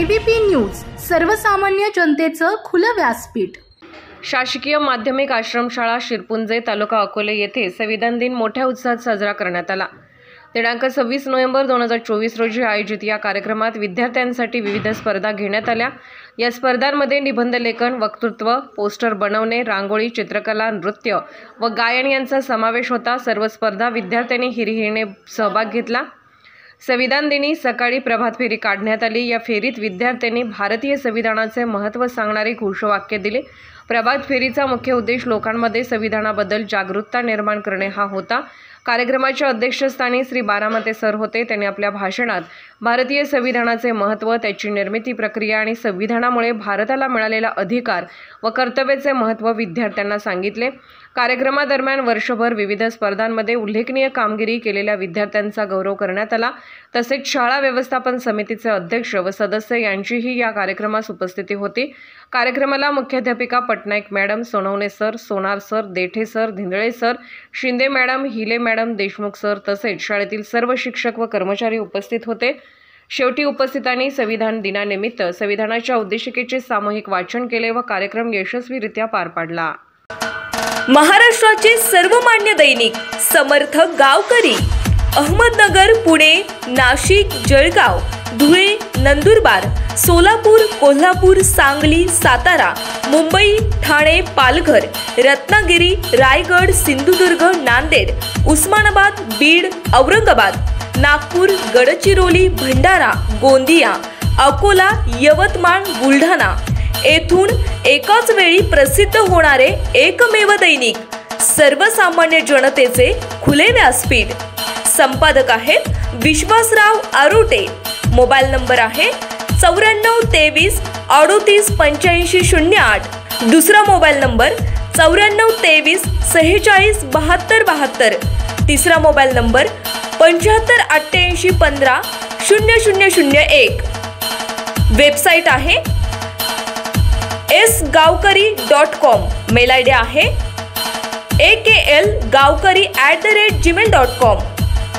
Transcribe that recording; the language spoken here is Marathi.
IVP न्यूज, सर्वसामान्य जनतेचं खुलं व्यासपीठ। शासकीय माध्यमिक आश्रमशाळा शिरपुंजे तालुका अकोले येथे संविधान दिन मोठ्या उत्साहात साजरा करण्यात आला। दिनांक 26 नोव्हेंबर 2024 रोजी आयोजित या कार्यक्रमात विद्यार्थ्यांसाठी विविध स्पर्धा घेण्यात आल्या। या स्पर्धांमध्ये निबंध लेखन, वक्तृत्व, पोस्टर बनवणे, रांगोळी, चित्रकला, नृत्य व गायन यांचा समावेश होता। सर्व स्पर्धा विद्यार्थ्यांनी हिरिरीने सहभाग घेतला। संविधान दिनी सकाळी प्रभात फेरी काढण्यात आली। या फेरीत विद्यार्थ्यांनी भारतीय संविधानाचे महत्त्व सांगणारे घोषवाक्य दिले। प्रभात फेरीचा मुख्य उद्देश लोकांमध्ये संविधानाबद्दल जागरूकता निर्माण करणे हा होता। कार्यक्रमाच्या अध्यक्षस्थानी श्री बारामते सर होते। त्यांनी आपल्या भाषणात भारतीय संविधानाचे महत्त्व, त्याची निर्मिती प्रक्रिया आणि संविधानामुळे भारताला मिळालेला अधिकार व कर्तव्याचे महत्त्व विद्यार्थ्यांना सांगितले। कार्यक्रमादरम्यान वर्षभर विविध स्पर्धांमध्ये उल्लेखनीय कामगिरी केलेल्या विद्यार्थ्यांचा गौरव करण्यात आला। तसेच शाळा व्यवस्थापन समितीचे अध्यक्ष व सदस्य यांचीही या कार्यक्रमास उपस्थिती होती। कार्यक्रमाला मुख्याध्यापिका पटनायक मॅडम, सोनवणे सर, सोनार sir, Dethe sir, धिंदळे sir, Shinde madam, हिले मॅडम, देशमुख सर तसेच शाळेतील सर्व शिक्षक व कर्मचारी उपस्थित होते। शेवटी उपस्थितांनी संविधान दिनानिमित्त संविधानाच्या उद्देशिकेचे सामूहिक वाचन केले व कार्यक्रम यशस्वीरित्या पार पाडला। महाराष्ट्राचे सर्वमान्य दैनिक समर्थ गावकरी अहमदनगर, पुणे, नाशिक, जळगाव, धुळे, नंदुरबार, सोलापूर, कोल्हापूर, सांगली, सातारा, मुंबई, ठाणे, पालघर, रत्नागिरी, रायगड, सिंधुदुर्ग, नांदेड, उस्मानाबाद, बीड, औरंगाबाद, नागपूर, गडचिरोली, भंडारा, गोंदिया, अकोला, यवतमाळ, बुलढाणा येथून एकाच वेळी प्रसिद्ध होणारे एकमेव दैनिक, सर्वसामान्य जनतेचे खुले व्यासपीठ। संपादक आहेत विश्वासराव आरोटे। मोबाईल नंबर आहे 94 23 38 85 08। दुसरा मोबाईल नंबर 94 23 46 72 72। तिसरा मोबाईल नंबर 75 88 15 0001। वेबसाईट आहे sgavkari.com। मेल आयडी आहे aklgavkari@gmail.com।